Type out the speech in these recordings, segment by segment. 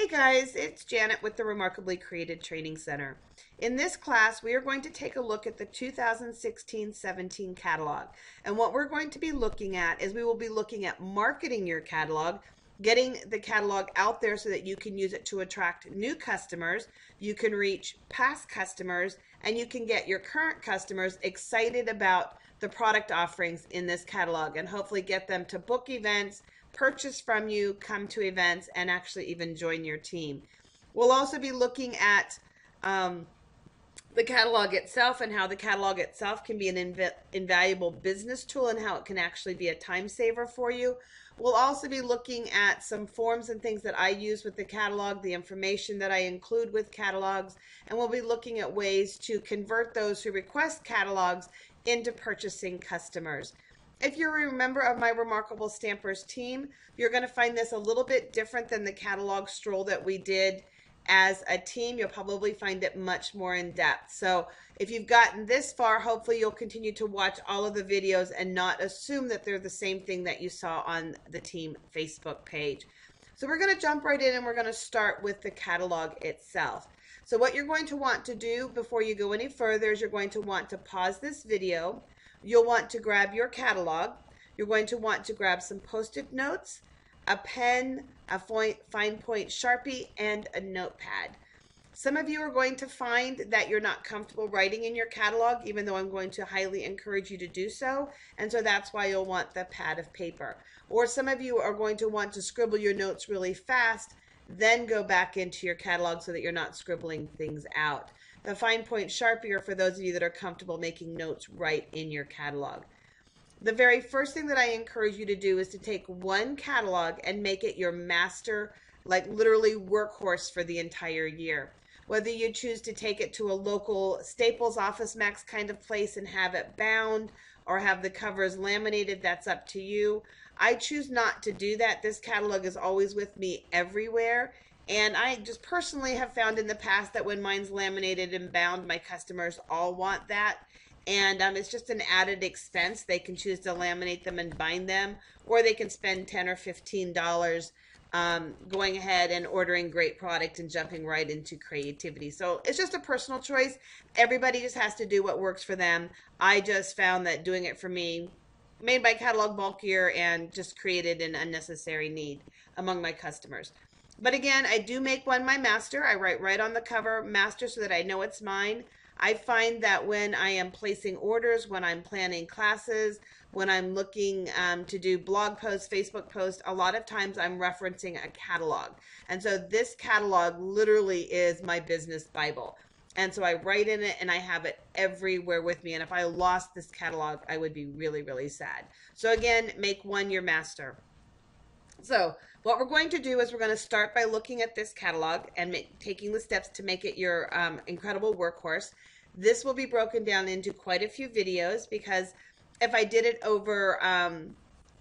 Hey guys, it's Janet with the Remarkably Created Training Center. In this class, we are going to take a look at the 2016-17 catalog. And what we're going to be looking at is we will be looking at marketing your catalog, getting the catalog out there so that you can use it to attract new customers, you can reach past customers, and you can get your current customers excited about the product offerings in this catalog and hopefully get them to book events, purchase from you, come to events, and actually even join your team. We'll also be looking at the catalog itself and how the catalog itself can be an invaluable business tool and how it can actually be a time saver for you. We'll also be looking at some forms and things that I use with the catalog, the information that I include with catalogs, and we'll be looking at ways to convert those who request catalogs into purchasing customers. If you're a member of my Remarkable Stampers team, you're going to find this a little bit different than the catalog stroll that we did as a team. You'll probably find it much more in depth. So if you've gotten this far, hopefully you'll continue to watch all of the videos and not assume that they're the same thing that you saw on the team Facebook page. So we're going to jump right in and we're going to start with the catalog itself. So what you're going to want to do before you go any further is you're going to want to pause this video. You'll want to grab your catalog. You're going to want to grab some Post-it notes, a pen, a fine point Sharpie, and a notepad. Some of you are going to find that you're not comfortable writing in your catalog, even though I'm going to highly encourage you to do so, and so that's why you'll want the pad of paper. Or some of you are going to want to scribble your notes really fast, then go back into your catalog so that you're not scribbling things out. The fine point Sharpie are for those of you that are comfortable making notes right in your catalog. The very first thing that I encourage you to do is to take one catalog and make it your master, like literally workhorse for the entire year. Whether you choose to take it to a local Staples Office Max kind of place and have it bound or have the covers laminated, that's up to you. I choose not to do that. This catalog is always with me everywhere. And I just personally have found in the past that when mine's laminated and bound, my customers all want that. And it's just an added expense. They can choose to laminate them and bind them, or they can spend $10 or $15 going ahead and ordering great product and jumping right into creativity. So it's just a personal choice. Everybody just has to do what works for them. I just found that doing it for me made my catalog bulkier and just created an unnecessary need among my customers. But again, I do make one my master. I write right on the cover, master, so that I know it's mine. I find that when I am placing orders, when I'm planning classes, when I'm looking to do blog posts, Facebook posts, a lot of times I'm referencing a catalog. And so this catalog literally is my business Bible. And so I write in it and I have it everywhere with me. And if I lost this catalog, I would be really, really sad. So again, make one your master. So what we're going to do is we're going to start by looking at this catalog and taking the steps to make it your incredible workhorse. This will be broken down into quite a few videos because if I did it over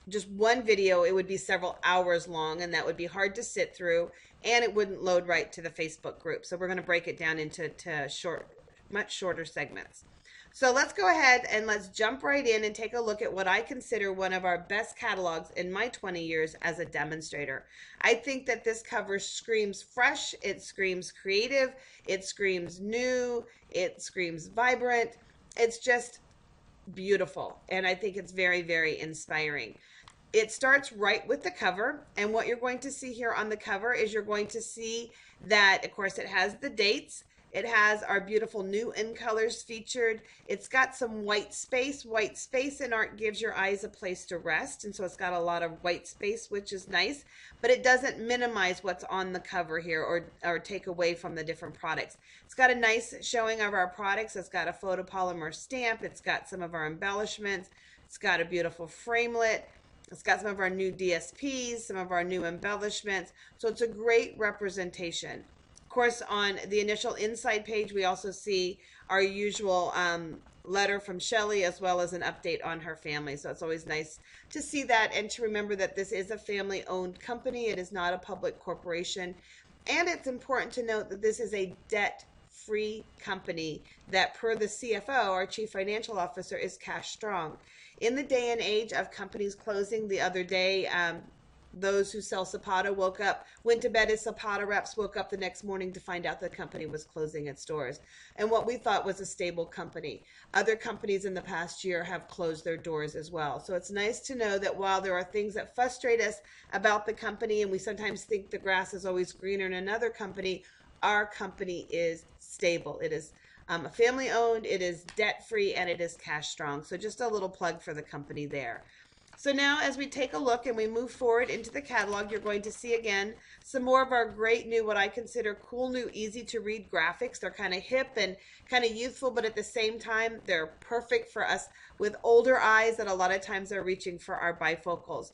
just one video, it would be several hours long and that would be hard to sit through and it wouldn't load right to the Facebook group. So we're going to break it down into much shorter segments. So let's go ahead and let's jump right in and take a look at what I consider one of our best catalogs in my 20 years as a demonstrator. I think that this cover screams fresh, it screams creative, it screams new, it screams vibrant. It's just beautiful, and I think it's very, very inspiring. It starts right with the cover, and what you're going to see here on the cover is you're going to see that, of course, it has the dates. It has our beautiful new in colors featured. It's got some white space. White space in art gives your eyes a place to rest, and so it's got a lot of white space, which is nice, but it doesn't minimize what's on the cover here or take away from the different products. It's got a nice showing of our products. It's got a photopolymer stamp. It's got some of our embellishments. It's got a beautiful framelit. It's got some of our new DSPs, some of our new embellishments. So it's a great representation. Of course, on the initial inside page, we also see our usual letter from Shelley as well as an update on her family. So it's always nice to see that and to remember that this is a family-owned company. It is not a public corporation. And it's important to note that this is a debt-free company that, per the CFO, our Chief Financial Officer, is cash strong. In the day and age of companies closing, the other day those who sell Zapata went to bed as Zapata reps, woke up the next morning to find out the company was closing its doors. And what we thought was a stable company. Other companies in the past year have closed their doors as well. So it's nice to know that while there are things that frustrate us about the company, and we sometimes think the grass is always greener in another company, our company is stable. It is family owned, it is debt free, and it is cash strong. So just a little plug for the company there. So now as we take a look and we move forward into the catalog, you're going to see again some more of our great new, what I consider cool new, easy to read graphics. They're kind of hip and kind of youthful, but at the same time, they're perfect for us with older eyes that a lot of times are reaching for our bifocals.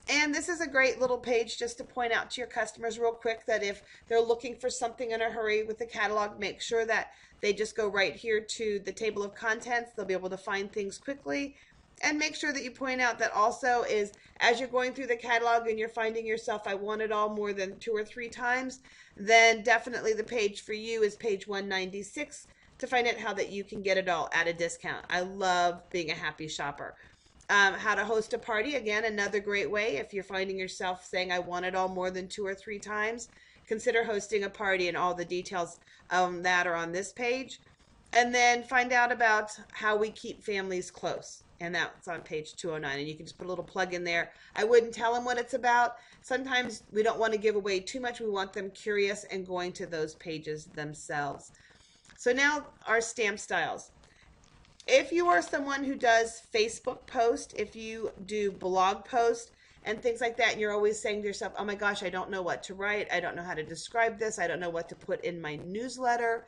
And this is a great little page just to point out to your customers real quick that if they're looking for something in a hurry with the catalog, make sure that they just go right here to the table of contents. They'll be able to find things quickly. And make sure that you point out that also is as you're going through the catalog and you're finding yourself, I want it all more than 2 or 3 times, then definitely the page for you is page 196 to find out how that you can get it all at a discount. I love being a happy shopper. How to host a party, again, another great way. If you're finding yourself saying, I want it all more than 2 or 3 times, consider hosting a party, and all the details on that are on this page. And then find out about how we keep families close. And that's on page 209. And you can just put a little plug in there. I wouldn't tell them what it's about. Sometimes we don't want to give away too much. We want them curious and going to those pages themselves. So now our stamp styles. If you are someone who does Facebook post, if you do blog post and things like that, and you're always saying to yourself, oh my gosh, I don't know what to write. I don't know how to describe this. I don't know what to put in my newsletter.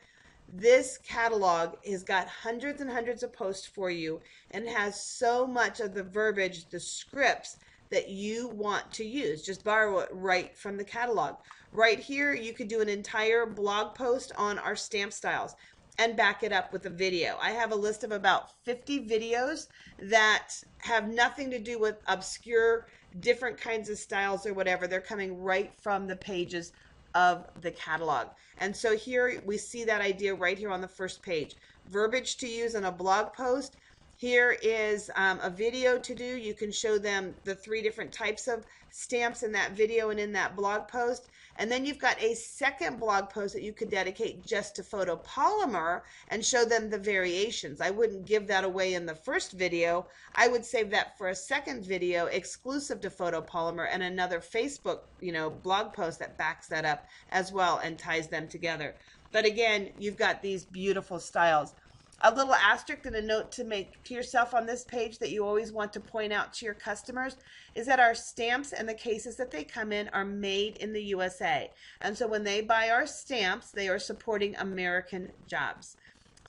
This catalog has got hundreds and hundreds of posts for you and has so much of the verbiage, the scripts that you want to use. Just borrow it right from the catalog. Right here, you could do an entire blog post on our stamp styles and back it up with a video. I have a list of about 50 videos that have nothing to do with obscure different kinds of styles or whatever. They're coming right from the pages of the catalog. And so here we see that idea right here on the first page. Verbiage to use in a blog post. Here is a video to do. You can show them the 3 different types of stamps in that video and in that blog post. And then you've got a second blog post that you could dedicate just to photopolymer and show them the variations. I wouldn't give that away in the first video. I would save that for a second video exclusive to photopolymer and another Facebook, blog post that backs that up as well and ties them together. But again, you've got these beautiful styles. A little asterisk and a note to make to yourself on this page that you always want to point out to your customers is that our stamps and the cases that they come in are made in the USA. And so when they buy our stamps, they are supporting American jobs.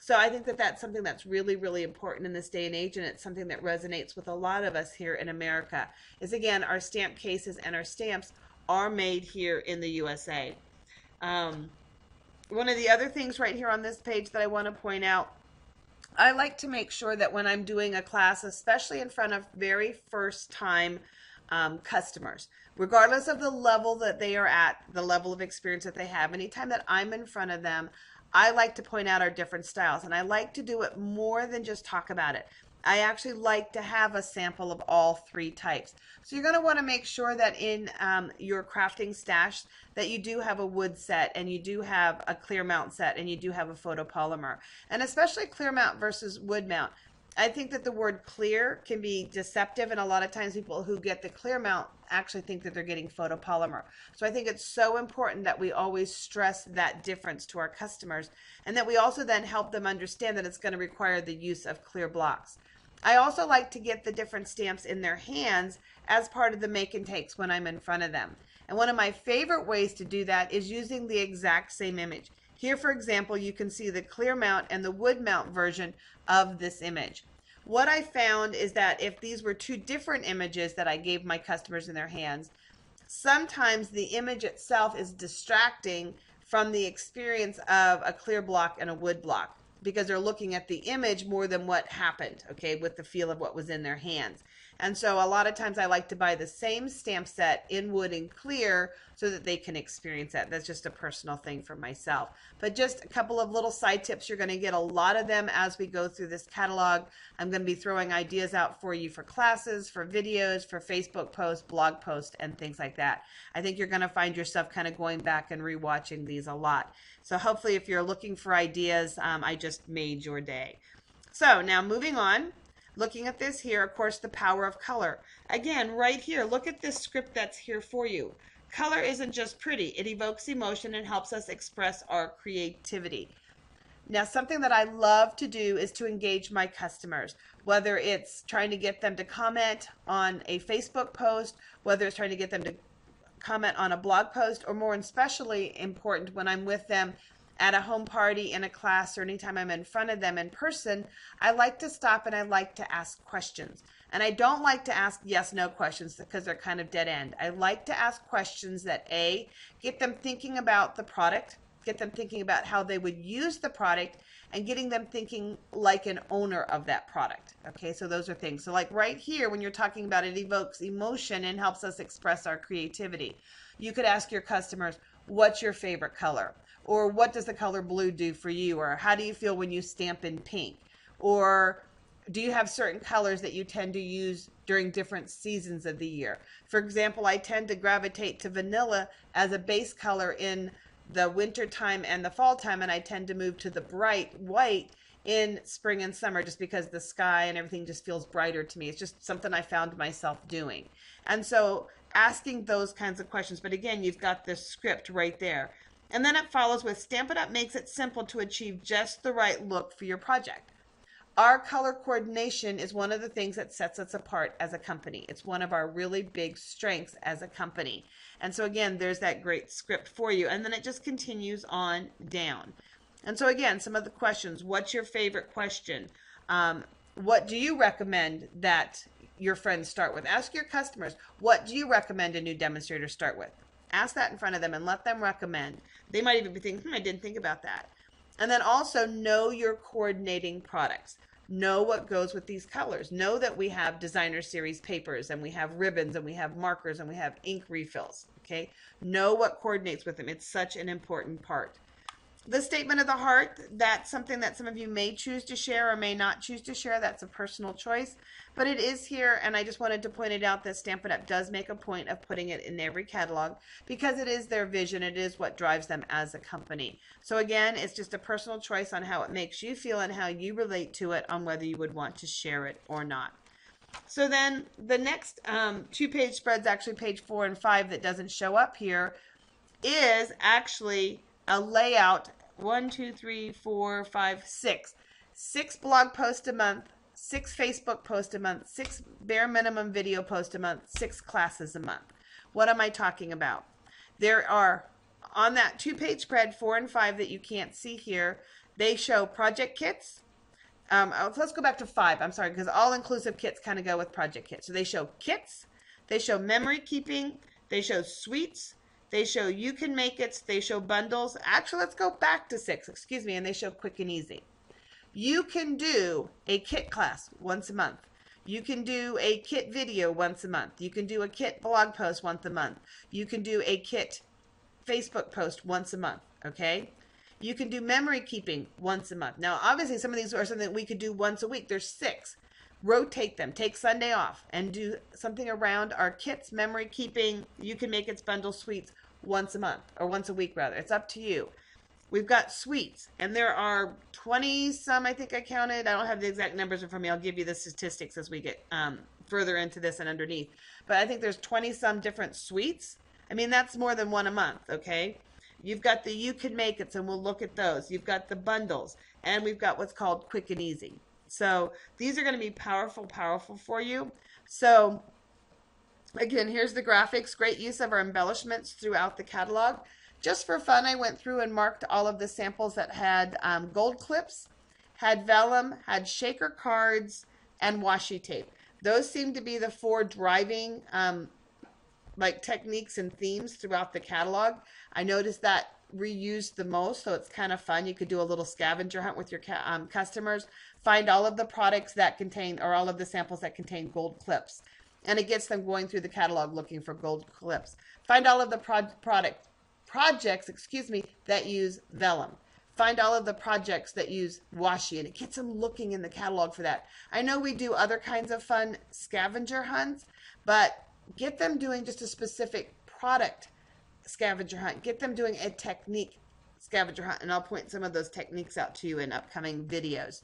So I think that that's something that's really, really important in this day and age, and it's something that resonates with a lot of us here in America, is again, our stamp cases and our stamps are made here in the USA. One of the other things right here on this page that I want to point out, I like to make sure that when I'm doing a class, especially in front of very first time customers, regardless of the level that they are at, the level of experience that they have, anytime that I'm in front of them, I like to point out our different styles. And I like to do it more than just talk about it. I actually like to have a sample of all 3 types. So you're going to want to make sure that in your crafting stash that you do have a wood set and you do have a clear mount set and you do have a photopolymer. And especially clear mount versus wood mount. I think that the word clear can be deceptive, and a lot of times people who get the clear mount actually think that they're getting photopolymer. So I think it's so important that we always stress that difference to our customers, and that we also then help them understand that it's going to require the use of clear blocks. I also like to get the different stamps in their hands as part of the make and takes when I'm in front of them. And one of my favorite ways to do that is using the exact same image. Here, for example, you can see the clear mount and the wood mount version of this image. What I found is that if these were 2 different images that I gave my customers in their hands, sometimes the image itself is distracting from the experience of a clear block and a wood block, because they're looking at the image more than what happened, okay, with the feel of what was in their hands. And so a lot of times I like to buy the same stamp set in wood and clear so that they can experience that. That's just a personal thing for myself. But just a couple of little side tips. You're going to get a lot of them as we go through this catalog. I'm going to be throwing ideas out for you for classes, for videos, for Facebook posts, blog posts, and things like that. I think you're going to find yourself kind of going back and rewatching these a lot. So hopefully if you're looking for ideas, I just made your day. So now moving on, looking at this here, of course, the power of color. Again, right here, look at this script that's here for you. Color isn't just pretty. It evokes emotion and helps us express our creativity. Now, something that I love to do is to engage my customers, whether it's trying to get them to comment on a Facebook post, whether it's trying to get them to comment on a blog post, or more especially important when I'm with them at a home party, in a class, or anytime I'm in front of them in person, I like to stop and I like to ask questions. And I don't like to ask yes/no questions because they're kind of dead end. I like to ask questions that A, get them thinking about the product, get them thinking about how they would use the product, and getting them thinking like an owner of that product. Okay, so those are things. So like right here, when you're talking about it evokes emotion and helps us express our creativity, you could ask your customers, what's your favorite color? Or what does the color blue do for you? Or how do you feel when you stamp in pink? Or do you have certain colors that you tend to use during different seasons of the year? For example, I tend to gravitate to vanilla as a base color in the winter time and the fall time, and I tend to move to the bright white in spring and summer just because the sky and everything just feels brighter to me. It's just something I found myself doing. And so asking those kinds of questions, but again, you've got this script right there. And then it follows with Stampin' Up! Makes it simple to achieve just the right look for your project. Our color coordination is one of the things that sets us apart as a company. It's one of our really big strengths as a company. And so again, there's that great script for you. And then it just continues on down. And so again, some of the questions. What's your favorite question? What do you recommend that your friends start with? Ask your customers, what do you recommend a new demonstrator start with? Ask that in front of them and let them recommend. They might even be thinking, I didn't think about that. And then also know your coordinating products. Know what goes with these colors. Know that we have designer series papers and we have ribbons and we have markers and we have ink refills. Okay? Know what coordinates with them. It's such an important part. The statement of the heart, that's something that some of you may choose to share or may not choose to share. That's a personal choice. But it is here, and I just wanted to point it out that Stampin' Up! Does make a point of putting it in every catalog because it is their vision. It is what drives them as a company. So again, it's just a personal choice on how it makes you feel and how you relate to it on whether you would want to share it or not. So then the next 2-page spreads, actually page 4 and 5 that doesn't show up here, is actually a layout. 1, 2, 3, 4, 5, 6. 6 blog posts a month, 6 Facebook posts a month, 6 bare minimum video posts a month, 6 classes a month. What am I talking about? There are, on that 2-page spread, 4 and 5 that you can't see here, they show project kits. Let's go back to 5. I'm sorry, because all-inclusive kits kind of go with project kits. So they show kits, they show memory keeping, they show suites, they show you can make it, they show bundles. Actually, let's go back to 6, excuse me, and they show quick and easy. You can do a kit class once a month. You can do a kit video once a month. You can do a kit blog post once a month. You can do a kit Facebook post once a month, okay? You can do memory keeping once a month. Now, obviously, some of these are something that we could do once a week. There's 6. Rotate them. Take Sunday off and do something around our kits, memory keeping. You can make its bundle suites once a month, or once a week rather. It's up to you. We've got suites, and there are 20 some, I think I counted. I don't have the exact numbers in front of me. I'll give you the statistics as we get further into this and underneath. But I think there's 20 some different suites. I mean, that's more than one a month, okay? You've got the you can make it, and we'll look at those. You've got the bundles, and we've got what's called quick and easy. So these are going to be powerful for you. So again, here's the graphics. Great use of our embellishments throughout the catalog. Just for fun, I went through and marked all of the samples that had gold clips, had vellum, had shaker cards, and washi tape. Those seem to be the 4 driving like techniques and themes throughout the catalog. I noticed that reused the most, so it's kind of fun. You could do a little scavenger hunt with your customers. Find all of the products that contain, or all of the samples that contain gold clips. And it gets them going through the catalog looking for gold clips. Find all of the projects, that use vellum. Find all of the projects that use washi, and it gets them looking in the catalog for that. I know we do other kinds of fun scavenger hunts, but get them doing just a specific product scavenger hunt. Get them doing a technique scavenger hunt, and I'll point some of those techniques out to you in upcoming videos.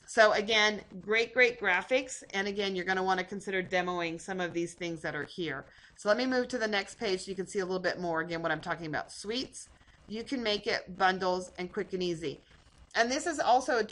So again, great graphics, and again, you're going to want to consider demoing some of these things that are here. So let me move to the next page so you can see a little bit more, again, what I'm talking about. Suites, you can make it bundles, and quick and easy. And this is also a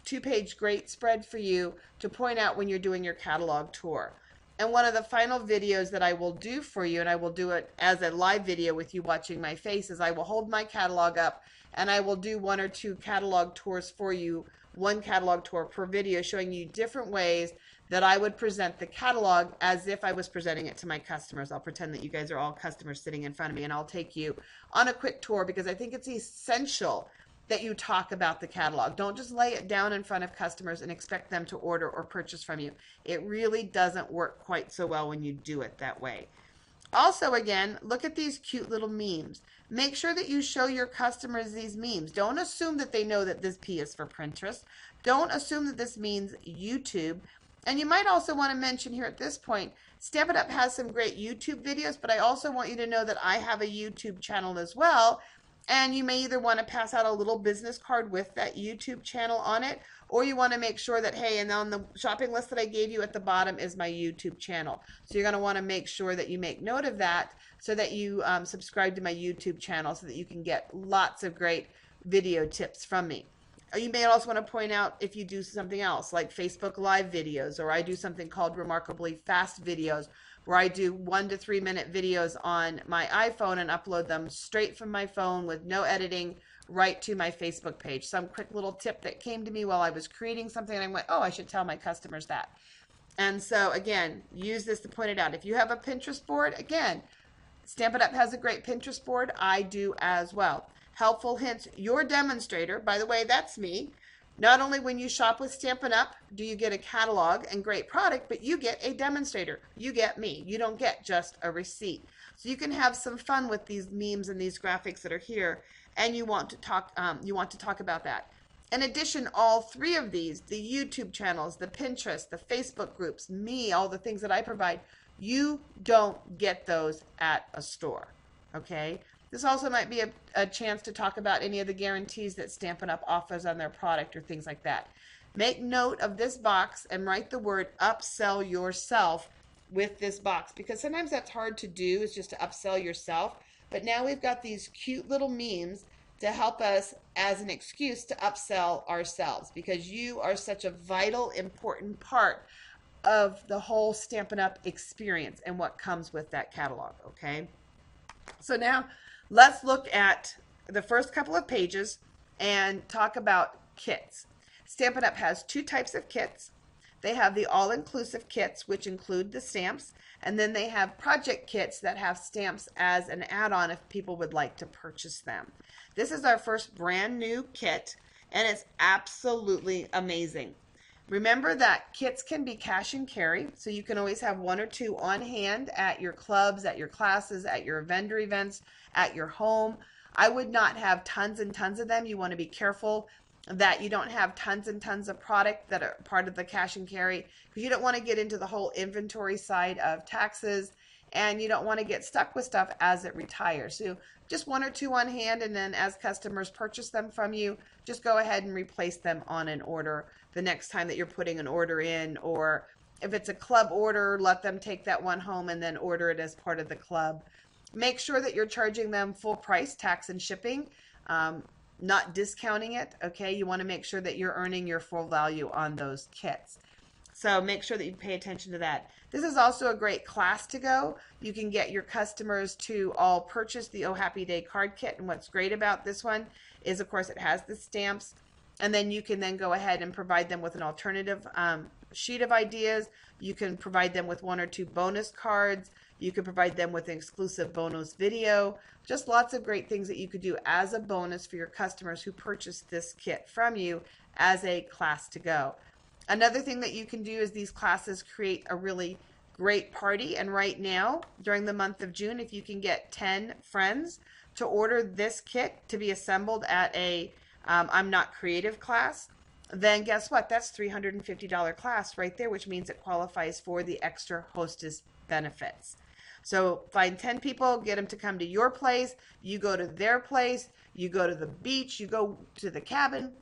two-page great spread for you to point out when you're doing your catalog tour. And one of the final videos that I will do for you, and I will do it as a live video with you watching my face, is I will hold my catalog up and I will do 1 or 2 catalog tours for you, 1 catalog tour per video, showing you different ways that I would present the catalog as if I was presenting it to my customers. I'll pretend that you guys are all customers sitting in front of me, and I'll take you on a quick tour because I think it's essential that you talk about the catalog. Don't just lay it down in front of customers and expect them to order or purchase from you. It really doesn't work quite so well when you do it that way. Also, again, look at these cute little memes. Make sure that you show your customers these memes. Don't assume that they know that this P is for Pinterest. Don't assume that this means YouTube. And you might also want to mention here at this point, Stampin' Up! Has some great YouTube videos, but I also want you to know that I have a YouTube channel as well. And you may either want to pass out a little business card with that YouTube channel on it, or you want to make sure that, hey, and on the shopping list that I gave you at the bottom is my YouTube channel. So you're going to want to make sure that you make note of that so that you subscribe to my YouTube channel so that you can get lots of great video tips from me. You may also want to point out if you do something else like Facebook Live videos, or I do something called Remarkably Fast videos, where I do 1 to 3 minute videos on my iPhone and upload them straight from my phone with no editing right to my Facebook page. Some quick little tip that came to me while I was creating something, and I went, oh, I should tell my customers that. And so again, use this to point it out. If you have a Pinterest board, again, Stampin' Up! Has a great Pinterest board. I do as well. Helpful hints, your demonstrator, by the way, that's me. Not only when you shop with Stampin' Up! Do you get a catalog and great product, but you get a demonstrator. You get me. You don't get just a receipt. So you can have some fun with these memes and these graphics that are here, and you want to talk about that. In addition, all 3 of these, the YouTube channels, the Pinterest, the Facebook groups, me, all the things that I provide, you don't get those at a store. Okay? This also might be a chance to talk about any of the guarantees that Stampin' Up! Offers on their product or things like that. Make note of this box and write the word upsell yourself with this box, because sometimes that's hard to do, is just to upsell yourself. But now we've got these cute little memes to help us as an excuse to upsell ourselves, because you are such a vital, important part of the whole Stampin' Up! Experience and what comes with that catalog, okay? So now let's look at the first couple of pages and talk about kits. Stampin' Up! Has 2 types of kits. They have the all-inclusive kits, which include the stamps, and then they have project kits that have stamps as an add-on if people would like to purchase them. This is our first brand new kit, and it's absolutely amazing. Remember that kits can be cash and carry, so you can always have 1 or 2 on hand at your clubs, at your classes, at your vendor events, at your home. I would not have tons and tons of them. You want to be careful that you don't have tons and tons of product that are part of the cash and carry, because you don't want to get into the whole inventory side of taxes, and you don't want to get stuck with stuff as it retires. So just 1 or 2 on hand, and then as customers purchase them from you, just go ahead and replace them on an order the next time that you're putting an order in, or if it's a club order, let them take that one home and then order it as part of the club. Make sure that you're charging them full price, tax and shipping, not discounting it, okay? You want to make sure that you're earning your full value on those kits. So make sure that you pay attention to that. This is also a great class to go. You can get your customers to all purchase the Oh Happy Day card kit, and what's great about this one is, of course, it has the stamps, and then you can then go ahead and provide them with an alternative sheet of ideas. You can provide them with 1 or 2 bonus cards. You could provide them with an exclusive bonus video. Just lots of great things that you could do as a bonus for your customers who purchase this kit from you as a class to go. Another thing that you can do is these classes create a really great party. And right now, during the month of June, if you can get 10 friends to order this kit to be assembled at a I'm Not Creative class, then guess what? That's $350 class right there, which means it qualifies for the extra hostess benefits. So find 10 people, get them to come to your place. You go to their place. You go to the beach. You go to the cabin.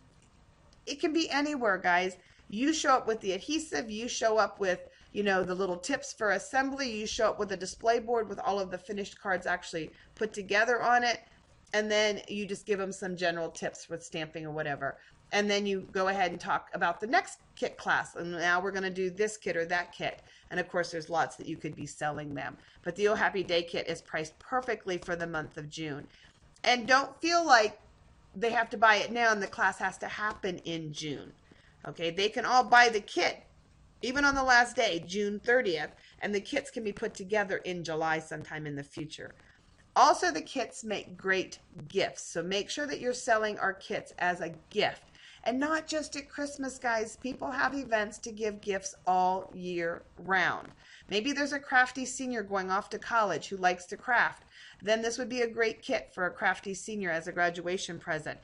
It can be anywhere, guys. You show up with the adhesive. You show up with, the little tips for assembly. You show up with a display board with all of the finished cards actually put together on it. And then you just give them some general tips with stamping or whatever. And then you go ahead and talk about the next kit class. And now we're going to do this kit or that kit. And of course, there's lots that you could be selling them. But the Oh Happy Day kit is priced perfectly for the month of June. And don't feel like they have to buy it now and the class has to happen in June. Okay, they can all buy the kit even on the last day, June 30th. And the kits can be put together in July sometime in the future. Also, the kits make great gifts. So make sure that you're selling our kits as a gift. And not just at Christmas, guys. People have events to give gifts all year round. Maybe there's a crafty senior going off to college who likes to craft. Then this would be a great kit for a crafty senior as a graduation present.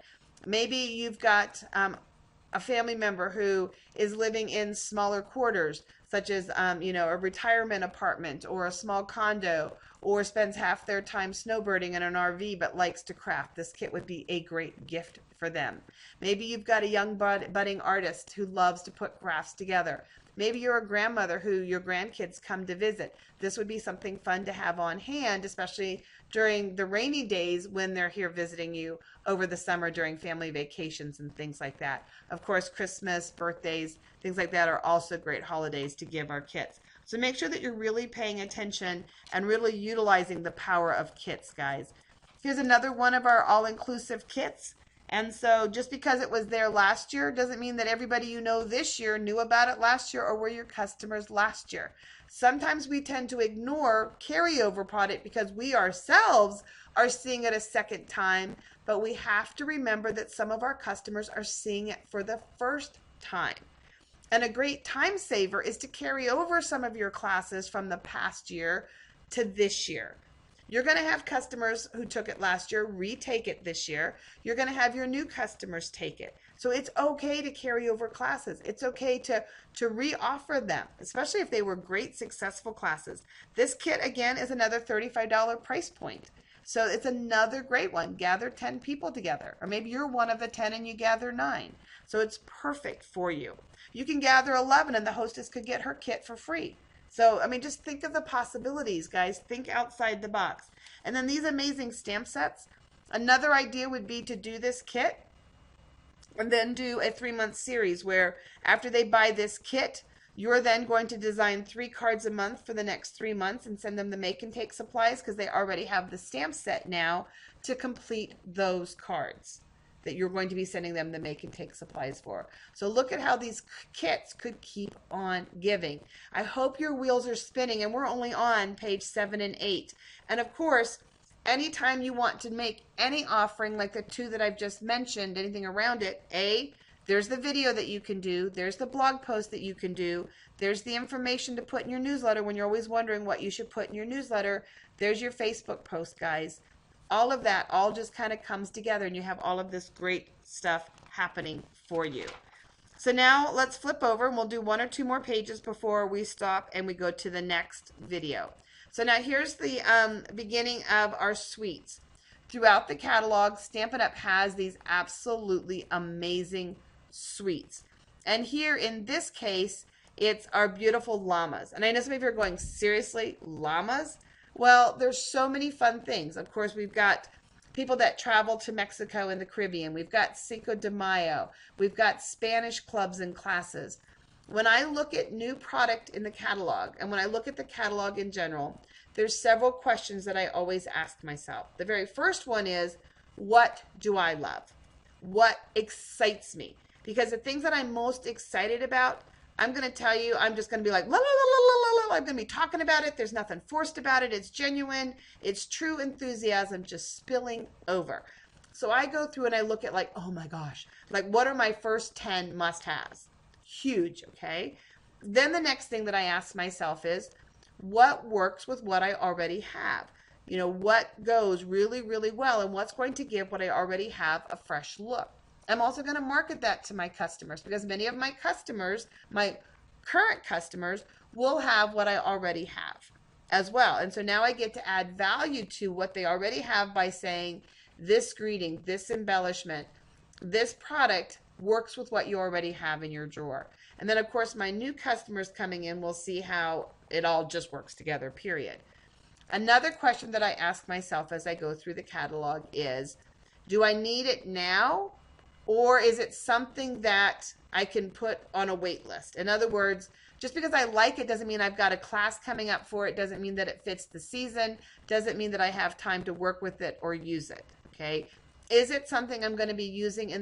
Maybe you've got a family member who is living in smaller quarters, such as a retirement apartment or a small condo, or spends half their time snowbirding in an RV but likes to craft. This kit would be a great gift for them. Maybe you've got a young budding artist who loves to put crafts together. Maybe you're a grandmother who your grandkids come to visit. This would be something fun to have on hand, especially during the rainy days when they're here visiting you over the summer during family vacations and things like that. Of course, Christmas, birthdays, things like that are also great holidays to give our kits. So make sure that you're really paying attention and really utilizing the power of kits, guys. Here's another one of our all-inclusive kits. And so just because it was there last year doesn't mean that everybody you know this year knew about it last year or were your customers last year. Sometimes we tend to ignore carryover product because we ourselves are seeing it a second time, but we have to remember that some of our customers are seeing it for the first time. And a great time saver is to carry over some of your classes from the past year to this year. You're going to have customers who took it last year retake it this year. You're going to have your new customers take it. So it's okay to carry over classes. It's okay to re-offer them, especially if they were great, successful classes. This kit, again, is another $35 price point. So it's another great one. Gather 10 people together. Or maybe you're one of the 10 and you gather 9. So it's perfect for you. You can gather 11 and the hostess could get her kit for free. So, just think of the possibilities, guys. Think outside the box. And then these amazing stamp sets. Another idea would be to do this kit and then do a 3-month series where after they buy this kit, you're then going to design 3 cards a month for the next 3 months and send them the make and take supplies because they already have the stamp set now to complete those cards that you're going to be sending them the make and take supplies for. So look at how these kits could keep on giving. I hope your wheels are spinning, and we're only on page 7 and 8. And of course, anytime you want to make any offering like the 2 that I've just mentioned, anything around it, there's the video that you can do. There's the blog post that you can do. There's the information to put in your newsletter when you're always wondering what you should put in your newsletter. There's your Facebook post, guys. All of that all just kind of comes together and you have all of this great stuff happening for you. So now let's flip over and we'll do 1 or 2 more pages before we stop and we go to the next video. So now here's the beginning of our suites. Throughout the catalog, Stampin' Up! Has these absolutely amazing suites. And here in this case, it's our beautiful llamas. And I know some of you are going, seriously, llamas? Well, there's so many fun things. Of course, we've got people that travel to Mexico and the Caribbean. We've got Cinco de Mayo. We've got Spanish clubs and classes. When I look at new product in the catalog, and when I look at the catalog in general, there's several questions that I always ask myself. The very first one is, what do I love? What excites me? Because the things that I'm most excited about, I'm going to tell you, I'm just going to be like, la, la, la, la, la, la, I'm going to be talking about it. There's nothing forced about it. It's genuine. It's true enthusiasm just spilling over. So I go through and I look at like, oh my gosh, like what are my first 10 must-haves? Huge, okay? Then the next thing that I ask myself is, what works with what I already have? You know, what goes really, really well and what's going to give what I already have a fresh look? I'm also going to market that to my customers because many of my customers, my current customers, will have what I already have as well. And so now I get to add value to what they already have by saying this greeting, this embellishment, this product works with what you already have in your drawer. And then of course my new customers coming in will see how it all just works together, period. Another question that I ask myself as I go through the catalog is, do I need it now? Or is it something that I can put on a wait list? In other words, just because I like it doesn't mean I've got a class coming up for it, doesn't mean that it fits the season, doesn't mean that I have time to work with it or use it, okay? Is it something I'm going to be using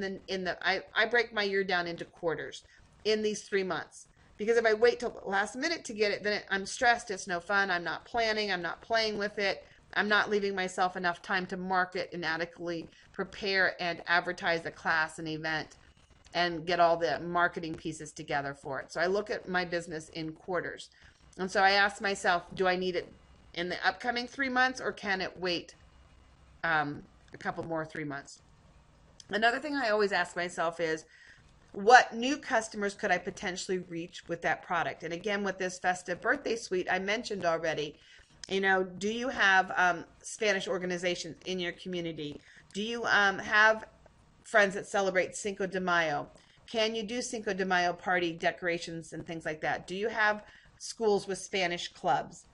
I break my year down into quarters in these 3 months. Because if I wait till the last minute to get it, then I'm stressed, it's no fun, I'm not planning, I'm not playing with it, I'm not leaving myself enough time to market and adequately prepare and advertise a class, an event, and get all the marketing pieces together for it. So I look at my business in quarters. And so I ask myself, do I need it in the upcoming 3 months or can it wait a couple more 3 months? Another thing I always ask myself is, what new customers could I potentially reach with that product? And again, with this festive birthday suite, I mentioned already, you know, do you have Spanish organizations in your community? Do you have friends that celebrate Cinco de Mayo? Can you do Cinco de Mayo party decorations and things like that? Do you have schools with Spanish clubs?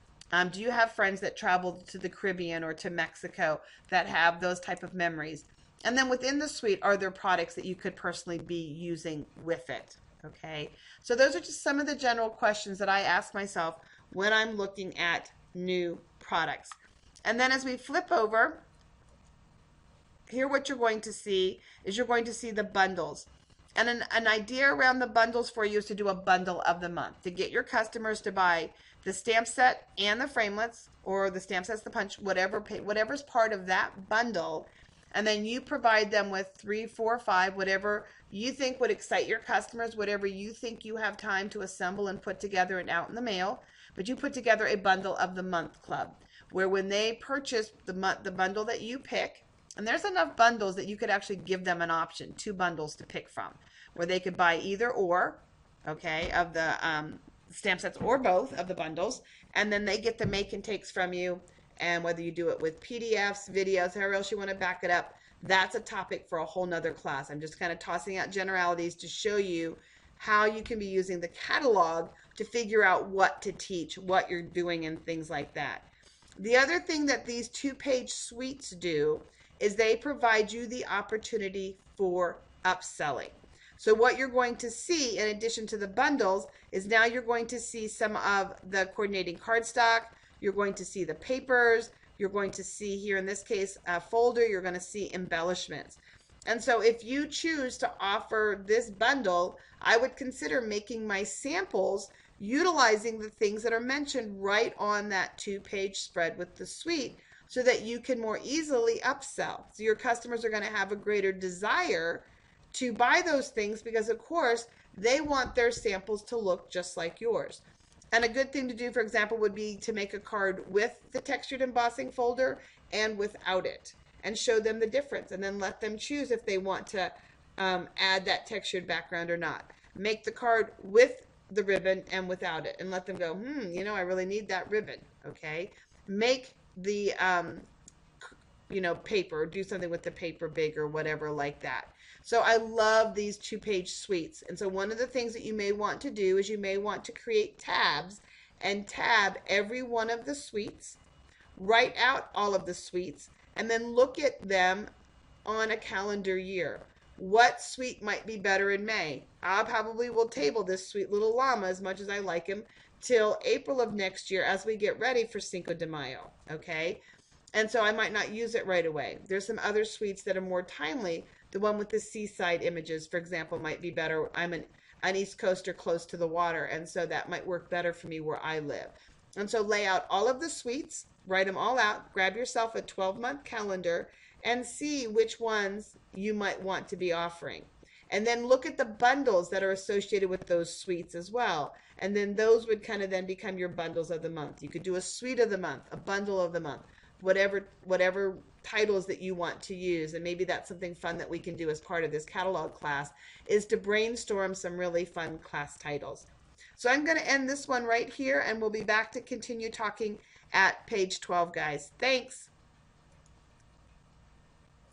Do you have friends that travel to the Caribbean or to Mexico that have those type of memories? And then within the suite, are there products that you could personally be using with it? Okay, so those are just some of the general questions that I ask myself when I'm looking at new products. And then as we flip over, here what you're going to see is you're going to see the bundles. And an idea around the bundles for you is to do a bundle of the month, to get your customers to buy the stamp set and the framelits, or the stamp sets, the punch, whatever's part of that bundle. And then you provide them with 3, 4, 5, whatever you think would excite your customers, whatever you think you have time to assemble and put together and out in the mail. But you put together a bundle of the month club, where when they purchase the bundle that you pick, and there's enough bundles that you could actually give them an option, 2 bundles to pick from, where they could buy either or, okay, of the stamp sets or both of the bundles, and then they get the make and takes from you. And whether you do it with PDFs, videos, however else you want to back it up, that's a topic for a whole nother class. I'm just kind of tossing out generalities to show you how you can be using the catalog to figure out what to teach, what you're doing, and things like that. The other thing that these 2-page suites do is they provide you the opportunity for upselling. So what you're going to see in addition to the bundles is now you're going to see some of the coordinating cardstock. You're going to see the papers. You're going to see here, in this case, a folder. You're going to see embellishments. And so if you choose to offer this bundle, I would consider making my samples utilizing the things that are mentioned right on that 2-page spread with the suite so that you can more easily upsell. So your customers are going to have a greater desire to buy those things because, of course, they want their samples to look just like yours. And a good thing to do, for example, would be to make a card with the textured embossing folder and without it, and show them the difference, and then let them choose if they want to add that textured background or not. Make the card with the ribbon and without it, and let them go, you know, I really need that ribbon, okay? Make the, paper, do something with the paper big or whatever like that. So I love these 2-page suites. And so one of the things that you may want to do is you may want to create tabs and tab every one of the suites, write out all of the suites, and then look at them on a calendar year. What suite might be better in May? I probably will table this sweet little llama, as much as I like him, till April of next year as we get ready for Cinco de Mayo, okay? And so I might not use it right away. There's some other suites that are more timely. The one with the seaside images, for example, might be better. I'm an East Coaster close to the water, and so that might work better for me where I live. And so lay out all of the suites, write them all out, grab yourself a 12-month calendar, and see which ones you might want to be offering. And then look at the bundles that are associated with those suites as well. And then those would kind of then become your bundles of the month. You could do a suite of the month, a bundle of the month, whatever titles that you want to use. And maybe that's something fun that we can do as part of this catalog class, is to brainstorm some really fun class titles. So I'm going to end this one right here, and we'll be back to continue talking at page 12, guys. Thanks.